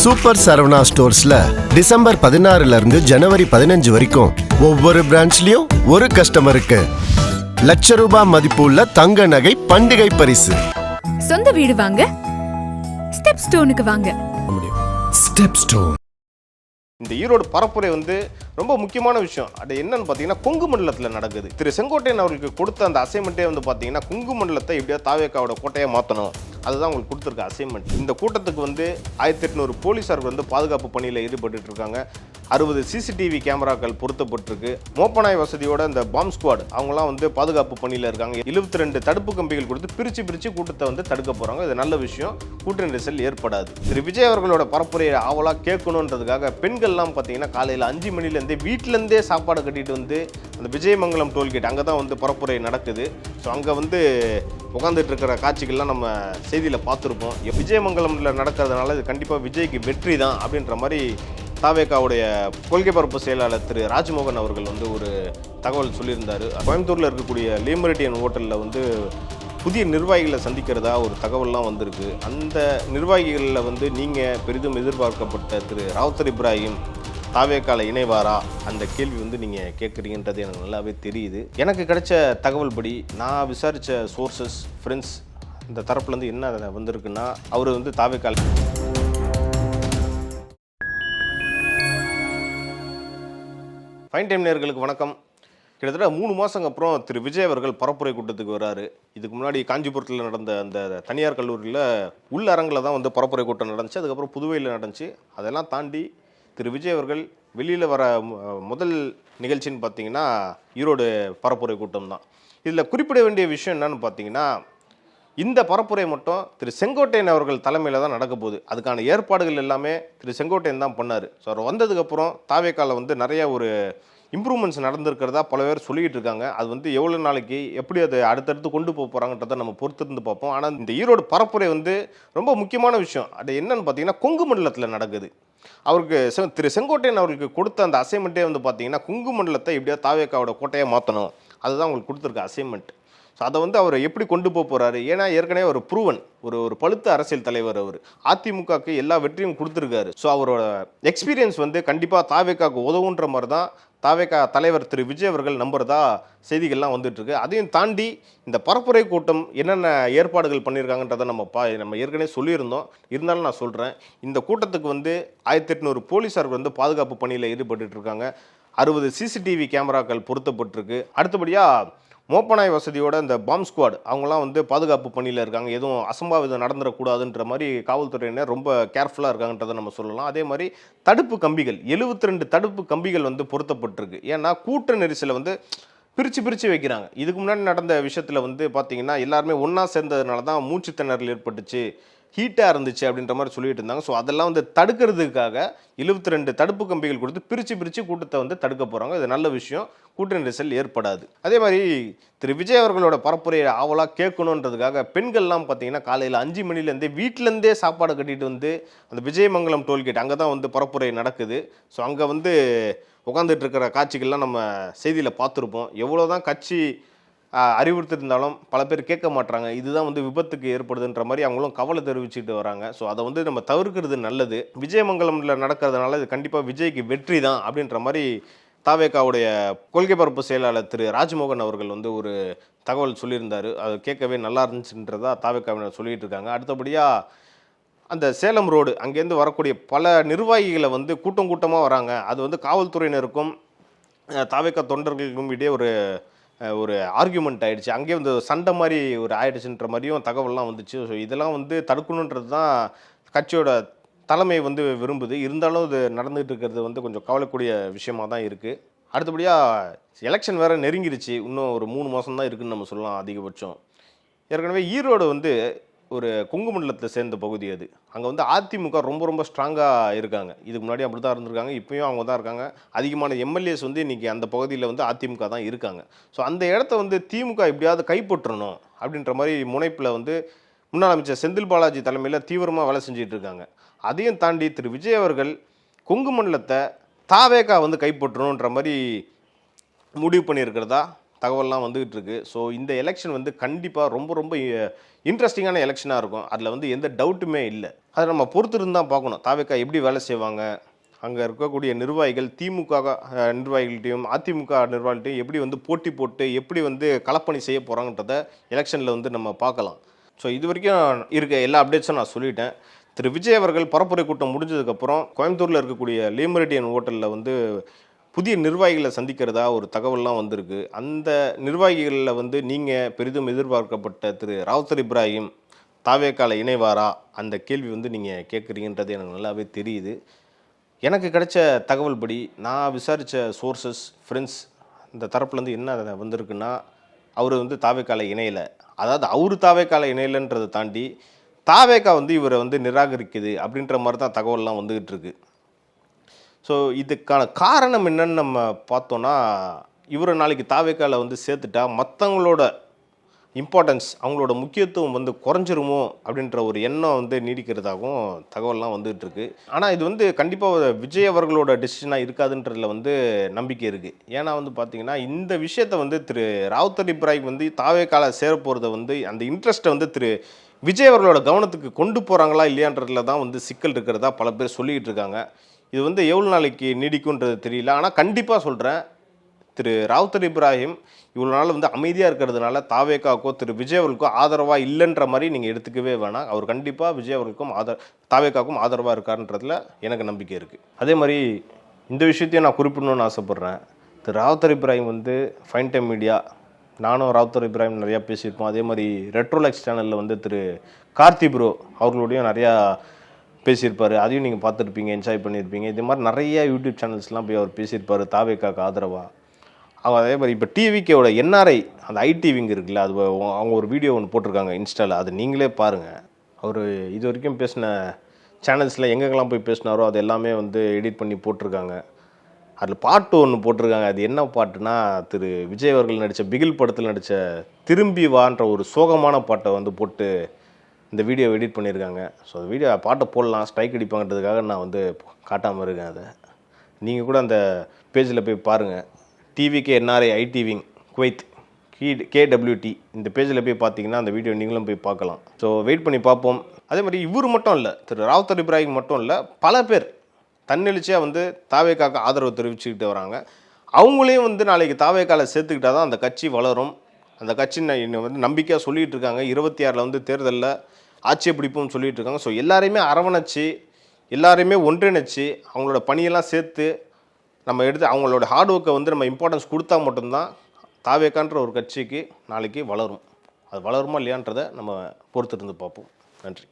Super Saravana ஸ்டோர்ஸ்ல December 16 இருந்து ஜனவரி 15 வரைக்கும் ஒவ்வொரு பிரான்ச்லயும் ஒரு கஸ்டமருக்கு ₹1,00,000 மதிப்புள்ள தங்க நகை பண்டிகை பரிசு. சொந்த வீடு வாங்க ஸ்டெப் ஸ்டோனுக்கு வாங்க. Step stone. இந்த ஈரோடு பரப்புரை ரொம்ப முக்கியமான விஷயம். அது என்னன்னு பார்த்தீங்கன்னா கொங்கு மண்டலத்தில் நடக்குது. திரு செங்கோட்டையன் அவர்களுக்கு கொடுத்த அந்த அசைன்மெண்ட்டே பார்த்தீங்கன்னா கொங்கு மண்டலத்தை எப்படியா தாவேக்காவோட கோட்டையை மாற்றணும், அதுதான் உங்களுக்கு கொடுத்துருக்க அசைன்மெண்ட். இந்த கூட்டத்துக்கு 1800 போலீஸார் பாதுகாப்பு பணியில் ஈடுபட்டு இருக்காங்க. 60 சிசிடிவி கேமராக்கள் பொருத்தப்பட்டிருக்கு. மோப்பனாய் வசதியோட இந்த பாம் ஸ்குவாட் அவங்களாம் பாதுகாப்பு பணியில் இருக்காங்க. 72 தடுப்பு கம்பிகள் கொடுத்து பிரித்து கூட்டத்தை தடுக்க போகிறாங்க. இது நல்ல விஷயம். கூட்ட நெரிசல் ஏற்படாது. திரு விஜய் அவர்களோட பரப்புரையை ஆவலாக கேட்கணுன்றதுக்காக பெண்கள்லாம் பார்த்தீங்கன்னா காலையில் 5 மணிலேருந்தே வீட்டிலேருந்தே சாப்பாடு கட்டிட்டு அந்த விஜயமங்கலம் டோல்கேட் அங்கே தான் பரப்புரை நடக்குது. ஸோ அங்கே உட்காந்துட்டு இருக்கிற காட்சிகள்லாம் நம்ம செய்தியில் பார்த்துருப்போம். விஜயமங்கலமில் நடக்கிறதுனால இது கண்டிப்பாக விஜய்க்கு வெற்றி தான் அப்படின்ற மாதிரி தாவேக்காவுடைய கொள்கை பரப்பு செயலாளர் திரு ராஜ்மோகன் அவர்கள் ஒரு தகவல் சொல்லியிருந்தார். கோயம்புத்தூரில் இருக்கக்கூடிய லிமெரிடியன் ஹோட்டலில் புதிய நிர்வாகிகளை சந்திக்கிறதா ஒரு தகவல்லாம் வந்திருக்கு. அந்த நிர்வாகிகளில் நீங்கள் பெரிதும் எதிர்பார்க்கப்பட்ட திரு ராவுத்தர் இப்ராஹிம் தாவேக்கால இணைவாரா அந்த கேள்வி நீங்கள் கேட்குறீங்கன்றது எனக்கு நல்லாவே தெரியுது. எனக்கு கிடைச்ச தகவல் படி நான் விசாரித்த சோர்சஸ் ஃப்ரெண்ட்ஸ் இந்த தரப்புலேருந்து என்ன வந்திருக்குன்னா அவர் தாவேக்கால ஃபைன் டைம் நேயர்களுக்கு வணக்கம். கிட்டத்தட்ட 3 மாதங்க அப்புறம் திரு விஜய் அவர்கள் பரப்புரை கூட்டத்துக்கு வராரு. இதுக்கு முன்னாடி காஞ்சிபுரத்தில் நடந்த அந்த தனியார் கல்லூரியில் உள்ளரங்கில் தான் பரப்புரை கூட்டம் நடந்துச்சு. அதுக்கப்புறம் புதுவையில் நடந்துச்சு. அதெல்லாம் தாண்டி திரு விஜய் அவர்கள் வெளியில் வர முதல் நிகழ்ச்சின்னு பார்த்தீங்கன்னா ஈரோடு பரப்புரை கூட்டம் தான். இதில் குறிப்பிட வேண்டிய விஷயம் என்னன்னு பார்த்தீங்கன்னா இந்த பரப்புரை மட்டும் திரு செங்கோட்டையன் அவர்கள் தலைமையில் தான் நடக்க போகுது. அதுக்கான ஏற்பாடுகள் எல்லாமே திரு செங்கோட்டையன் தான் பண்ணார். ஸோ அவர் வந்ததுக்கப்புறம் தாவேக்கால நிறைய ஒரு இம்ப்ரூவ்மெண்ட்ஸ் நடந்திருக்கிறதா பல பேர் சொல்லிக்கிட்டு இருக்காங்க. அது எவ்வளோ நாளைக்கு எப்படி அதை அடுத்தடுத்து கொண்டு போக போகிறாங்கன்றதை நம்ம பொறுத்திருந்து பார்ப்போம். ஆனால் இந்த ஈரோடு பரப்புரை ரொம்ப முக்கியமான விஷயம். அது என்னன்னு பார்த்தீங்கன்னா கொங்கு மண்டலத்தில் நடக்குது. அவருக்கு திரு செங்கோட்டையன் அவர்களுக்கு கொடுத்த அந்த அசைன்மெண்ட்டே பார்த்தீங்கன்னா கொங்கு மண்டலத்தை எப்படியா தாவேக்காவோட கோட்டையை மாற்றணும், அதுதான் உங்களுக்கு கொடுத்துருக்க அசைன்மெண்ட். ஸோ அதை அவர் எப்படி கொண்டு போக போகிறாரு? ஏன்னா ஏற்கனவே ஒரு ப்ரூவன் ஒரு பழுத்த அரசியல் தலைவர். அவர் அதிமுகவுக்கு எல்லா வெற்றியும் கொடுத்துருக்காரு. ஸோ அவரோட எக்ஸ்பீரியன்ஸ் கண்டிப்பாக தாவேக்காவுக்கு உதவுன்ற மாதிரி தான் தாவேக்கா தலைவர் திரு விஜய் அவர்கள் நம்புறதா செய்திகள்லாம் வந்துட்டுருக்கு. அதையும் தாண்டி இந்த பரப்புரை கூட்டம் என்னென்ன ஏற்பாடுகள் பண்ணியிருக்காங்கன்றதை நம்ம ஏற்கனவே சொல்லியிருந்தோம். இருந்தாலும் நான் சொல்கிறேன். இந்த கூட்டத்துக்கு 1800 போலீஸார் பாதுகாப்பு பணியில் ஈடுபட்டு இருக்காங்க. 60 சிசிடிவி கேமராக்கள் பொருத்தப்பட்டிருக்கு. அடுத்தபடியாக மோப்பனாய் வசதியோட இந்த பாம் ஸ்குவாட் அவங்களாம் பாதுகாப்பு பணியில் இருக்காங்க. எதுவும் அசம்பாவிதம் நடந்துடக்கூடாதுன்ற மாதிரி காவல்துறையினர் ரொம்ப கேர்ஃபுல்லாக இருக்காங்கன்றதை நம்ம சொல்லலாம். அதே மாதிரி தடுப்பு கம்பிகள் 72 தடுப்பு கம்பிகள் பொருத்தப்பட்டிருக்கு. ஏன்னா கூட்ட நெரிசலை பிரித்து வைக்கிறாங்க. இதுக்கு முன்னாடி நடந்த விஷயத்தில் பார்த்தீங்கன்னா எல்லாருமே ஒன்றா சேர்ந்ததுனால தான் மூச்சு திணறல் ஏற்பட்டுச்சு, ஹீட்டாக இருந்துச்சு அப்படின்ற மாதிரி சொல்லிட்டு இருந்தாங்க. ஸோ அதெல்லாம் தடுக்கிறதுக்காக 72 தடுப்பு கம்பிகள் கொடுத்து பிரித்து கூட்டத்தை தடுக்க போகிறாங்க. இது நல்ல விஷயம். கூட்ட நெரிசல் ஏற்படாது. அதே மாதிரி திரு விஜய் அவர்களோட பரப்புரையை ஆவலாக கேட்கணுன்றதுக்காக பெண்கள்லாம் பார்த்தீங்கன்னா காலையில் 5 மணிலேருந்தே வீட்டிலேருந்தே சாப்பாடு கட்டிட்டு அந்த விஜயமங்கலம் டோல்கேட் அங்கே தான் பரப்புரை நடக்குது. ஸோ அங்கே உட்காந்துட்டு இருக்கிற காட்சிகள்லாம் நம்ம செய்தியில் பார்த்துருப்போம். எவ்வளோ தான் கட்சி அறிவுறுத்திருந்தாலும் பல பேர் கேட்க மாட்டாங்க. இதுதான் விபத்துக்கு ஏற்படுதுன்ற மாதிரி அவங்களும் கவலை தெரிவிச்சுட்டு வராங்க. ஸோ அதை நம்ம தவிர்க்கிறது நல்லது. விஜயமங்கலமில் நடக்கிறதுனால இது கண்டிப்பாக விஜய்க்கு வெற்றி தான் அப்படின்ற மாதிரி தாவேக்காவுடைய கொள்கை பரப்பு செயலாளர் திரு ராஜ்மோகன் அவர்கள் ஒரு தகவல் சொல்லியிருந்தார். அது கேட்கவே நல்லா இருந்துச்சுன்றதா தாவேக்காவினர் சொல்லிட்டு இருக்காங்க. அடுத்தபடியாக அந்த சேலம் ரோடு அங்கேருந்து வரக்கூடிய பல நிர்வாகிகளை கூட்டமாக வராங்க. அது காவல்துறையினருக்கும் தாவேக்கா தொண்டர்களுக்கும் இடையே ஒரு ஆர்கியூமெண்ட் ஆகிடுச்சு. அங்கேயே சண்டை மாதிரி ஆயிடுச்சுன்ற மாதிரியும் தகவல்லாம் வந்துச்சு. ஸோ இதெல்லாம் தடுக்கணுன்றது தான் கட்சியோட தலைமை விரும்புது. இருந்தாலும் இது நடந்துகிட்டு இருக்கிறது கொஞ்சம் கவலைக்கூடிய விஷயமா தான் இருக்குது. அடுத்தபடியாக எலெக்ஷன் வேறு நெருங்கிருச்சு. இன்னும் ஒரு 3 மாதம் தான் இருக்குதுன்னு நம்ம சொல்லலாம் அதிகபட்சம். ஏற்கனவே ஈரோடு ஒரு கொங்கு மண்டலத்தை சேர்ந்த பகுதி. அது அங்கே அதிமுக ரொம்ப ஸ்ட்ராங்காக இருக்காங்க. இதுக்கு முன்னாடி அப்படி தான் இருந்திருக்காங்க. இப்போயும் அவங்க தான் இருக்காங்க. அதிகமான எம்எல்ஏஸ் இன்றைக்கி அந்த பகுதியில் அதிமுக தான் இருக்காங்க. ஸோ அந்த இடத்த திமுக எப்படியாவது கைப்பற்றணும் அப்படின்ற மாதிரி முனைப்பில் முன்னாள் அமைச்சர் செந்தில் பாலாஜி தலைமையில் தீவிரமாக வேலை செஞ்சுட்டு இருக்காங்க. அதையும் தாண்டி திரு விஜய் அவர்கள் கொங்கு மண்டலத்தை தாவேக்கா கைப்பற்றணுன்ற மாதிரி முடிவு பண்ணியிருக்கிறதா தகவல்லாம் வந்துகிட்டு இருக்கு. ஸோ இந்த எலெக்ஷன் வந்து கண்டிப்பாக ரொம்ப ரொம்ப இன்ட்ரெஸ்டிங்கான எலெக்ஷனாக இருக்கும். அதில் வந்து எந்த டவுட்டுமே இல்லை. அதை நம்ம பொறுத்திருந்து தான் பார்க்கணும். தாவேக்கா எப்படி வேலை செய்வாங்க, அங்கே இருக்கக்கூடிய நிர்வாகிகள் திமுக நிர்வாகிகள்ட்டையும் அதிமுக நிர்வாகிகள்ட்டையும் எப்படி வந்து போட்டி போட்டு எப்படி வந்து களப்பணி செய்ய போகிறாங்கன்றத எலெக்ஷனில் வந்து நம்ம பார்க்கலாம். ஸோ இது வரைக்கும் இருக்க எல்லா அப்டேட்ஸும் நான் சொல்லிட்டேன். திரு விஜய் அவர்கள் பரப்புரை கூட்டம் முடிஞ்சதுக்கப்புறம் கோயம்புத்தூரில் இருக்கக்கூடிய லேமரிடியன் ஹோட்டலில் வந்து புதிய நிர்வாகிகளை சந்திக்கிறதா ஒரு தகவல்லாம் வந்திருக்கு. அந்த நிர்வாகிகளில் வந்து நீங்கள் பெரிதும் எதிர்பார்க்கப்பட்ட திரு ராவுத்தர் இப்ராஹிம் தாவேக்கால இணைவாரா, அந்த கேள்வி வந்து நீங்கள் கேட்குறீங்கன்றது எனக்கு நல்லாவே தெரியுது. எனக்கு கிடைச்ச தகவல் படி நான் விசாரித்த சோர்சஸ் ஃப்ரெண்ட்ஸ் இந்த தரப்புலேருந்து என்ன வந்திருக்குன்னா, அவர் வந்து தாவேக்கால இணையலை. அதாவது அவர் தாவேக்கால இணையலைன்றதை தாண்டி தாவேக்கா வந்து இவரை வந்து நிராகரிக்குது அப்படின்ற மாதிரி தான் தகவல்லாம் வந்துகிட்டு இருக்கு. ஸோ இதுக்கான காரணம் என்னன்னு நம்ம பார்த்தோன்னா, இவரை நாளைக்கு தாவேக்கால வந்து சேர்த்துட்டா மற்றவங்களோட இம்பார்ட்டன்ஸ், அவங்களோட முக்கியத்துவம் வந்து குறைஞ்சிருமோ அப்படின்ற ஒரு எண்ணம் வந்து நீடிக்கிறதாகவும் தகவல்லாம் வந்துகிட்டு இருக்கு. ஆனால் இது வந்து கண்டிப்பாக விஜய் அவர்களோட டெசிஷனாக இருக்காதுன்றதுல வந்து நம்பிக்கை இருக்குது. ஏன்னா வந்து பார்த்தீங்கன்னா, இந்த விஷயத்தை வந்து திரு ராவுத்தர் இப்ராஹிம் வந்து தாவேக்கால சேர போகிறத வந்து அந்த இன்ட்ரெஸ்ட்டை வந்து திரு விஜய் அவர்களோட கவனத்துக்கு கொண்டு போகிறாங்களா இல்லையான்றதுல தான் வந்து சிக்கல் இருக்கிறதா பல பேர் சொல்லிக்கிட்டு இருக்காங்க. இது வந்து எவ்வளோ நாளைக்கு நீடிக்கும்ன்றது தெரியல. ஆனால் கண்டிப்பாக சொல்கிறேன், திரு ராவுத்தர் இப்ராஹிம் இவ்வளோ நாள் வந்து அமைதியாக இருக்கிறதுனால தாவேக்காவுக்கோ திரு விஜய் அவர்களுக்கோ ஆதரவாக இல்லைன்ற மாதிரி நீங்கள் எடுத்துக்கவே வேணாம். அவர் கண்டிப்பாக விஜய் அவர்களுக்கும் தாவேக்காவுக்கும் ஆதரவாக இருக்காருன்றதுல எனக்கு நம்பிக்கை இருக்குது. அதே மாதிரி இந்த விஷயத்தையும் நான் குறிப்பிடணும்னு ஆசைப்பட்றேன். திரு ராவுத்தர் இப்ராஹிம் வந்து ஃபைன் டைம் மீடியா, நானும் ராவுத்தர் இப்ராஹிம் நிறையா பேசியிருப்போம். அதே மாதிரி ரெட்ரோலெக்ஸ் சேனலில் வந்து திரு கார்த்தி ப்ரோ அவர்களோடையும் நிறையா பேசியிருப்பார். அதையும் நீங்கள் பார்த்துருப்பீங்க, என்ஜாய் பண்ணியிருப்பீங்க. இதே மாதிரி நிறைய யூடியூப் சேனல்ஸ்லாம் போய் அவர் பேசியிருப்பார் தாவேக்காக்கு ஆதரவாக. அவங்க அதே மாதிரி இப்போ டிவிக்கோட என்ஆர்ஐ அந்த ஐடிவிங்க இருக்குல்ல, அது அவங்க ஒரு வீடியோ ஒன்று போட்டிருக்காங்க இன்ஸ்டாவில், அது நீங்களே பாருங்கள். அவர் இது வரைக்கும் பேசின சேனல்ஸில் எங்கெங்கெல்லாம் போய் பேசினாரோ அது எல்லாமே வந்து எடிட் பண்ணி போட்டிருக்காங்க. அதில் பாட்டு ஒன்று போட்டிருக்காங்க. அது என்ன பாட்டுனா, திரு விஜய் அவர்கள் நடித்த பிகில் படத்தில் நடித்த திரும்பி வான்ற ஒரு சோகமான பாட்டை வந்து போட்டு இந்த வீடியோ எடிட் பண்ணியிருக்காங்க. ஸோ அந்த வீடியோ பாட்டை போடலாம், ஸ்ட்ரைக் அடிப்பாங்கன்றதுக்காக நான் வந்து காட்டாமல் இருக்கேன். அதை நீங்கள் கூட அந்த பேஜில் போய் பாருங்கள். டிவிகே என்ஆர்ஐ ஐடிவிங் குவைத் KWT இந்த பேஜில் போய் பார்த்தீங்கன்னா அந்த வீடியோ நீங்களும் போய் பார்க்கலாம். ஸோ வெயிட் பண்ணி பார்ப்போம். அதே மாதிரி இவர் மட்டும் இல்லை, திரு ராவுத்தர் இப்ராஹிம் மட்டும் இல்லை, பல பேர் தன்னெழுச்சியாக வந்து தாவேக்காக்கு ஆதரவு தெரிவிச்சுக்கிட்டு வராங்க. அவங்களையும் வந்து நாளைக்கு தாவேக்கால சேர்த்துக்கிட்டா தான் அந்த கட்சி வளரும். அந்த கட்சி வந்து நம்பிக்கையாக சொல்லிகிட்டு இருக்காங்க. 26 வந்து தேர்தலில் ஆட்சியை பிடிப்பும்னு சொல்லிகிட்டு இருக்காங்க. ஸோ எல்லாரையுமே அரவணைச்சி, எல்லாரையுமே ஒன்றிணைச்சி, அவங்களோட பணியெல்லாம் சேர்த்து நம்ம எடுத்து அவங்களோட ஹார்ட் ஒர்க்கை வந்து நம்ம இம்பார்ட்டன்ஸ் கொடுத்தா மட்டும்தான் தாவேக்கான்ற ஒரு கட்சிக்கு நாளைக்கு வளரும். அது வளருமா இல்லையான்றதை நம்ம பொறுத்திருந்து பார்ப்போம். நன்றி.